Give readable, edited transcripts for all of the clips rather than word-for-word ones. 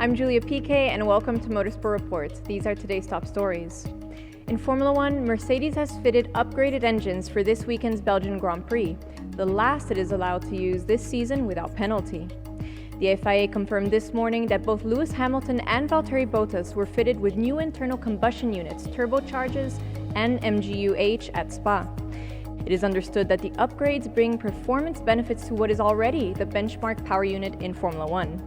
I'm Julia Piquet and welcome to Motorsport Report. These are today's top stories. In Formula One, Mercedes has fitted upgraded engines for this weekend's Belgian Grand Prix, the last it is allowed to use this season without penalty. The FIA confirmed this morning that both Lewis Hamilton and Valtteri Bottas were fitted with new internal combustion units, turbochargers, and MGU-H at Spa. It is understood that the upgrades bring performance benefits to what is already the benchmark power unit in Formula One.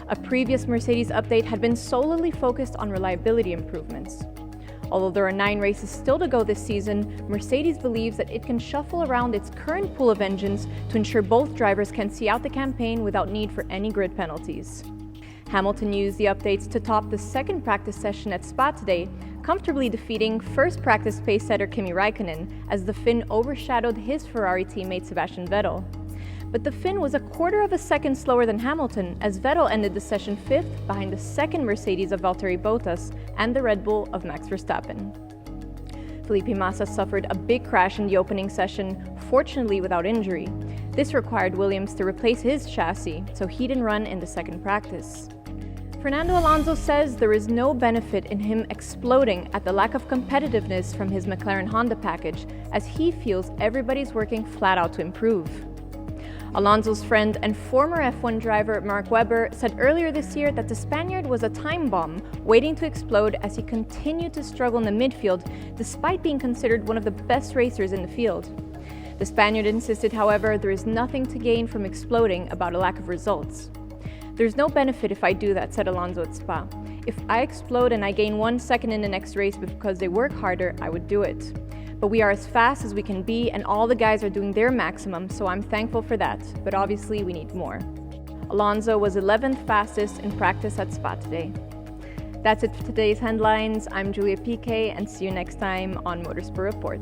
A previous Mercedes update had been solely focused on reliability improvements. Although there are 9 races still to go this season, Mercedes believes that it can shuffle around its current pool of engines to ensure both drivers can see out the campaign without need for any grid penalties. Hamilton used the updates to top the second practice session at Spa today, comfortably defeating first practice pace setter Kimi Räikkönen as the Finn overshadowed his Ferrari teammate Sebastian Vettel. But the Finn was a quarter of a second slower than Hamilton as Vettel ended the session 5th behind the second Mercedes of Valtteri Bottas and the Red Bull of Max Verstappen. Felipe Massa suffered a big crash in the opening session, fortunately without injury. This required Williams to replace his chassis, so he didn't run in the second practice. Fernando Alonso says there is no benefit in him exploding at the lack of competitiveness from his McLaren Honda package, as he feels everybody's working flat out to improve. Alonso's friend and former F1 driver Mark Webber said earlier this year that the Spaniard was a time bomb waiting to explode as he continued to struggle in the midfield despite being considered one of the best racers in the field. The Spaniard insisted, however, there is nothing to gain from exploding about a lack of results. "There's no benefit if I do that," said Alonso at Spa. "If I explode and I gain 1 second in the next race because they work harder, I would do it. But we are as fast as we can be and all the guys are doing their maximum, so I'm thankful for that, but obviously we need more." Alonso was 11th fastest in practice at Spa today. That's it for today's headlines. I'm Julia Piquet and see you next time on Motorsport Report.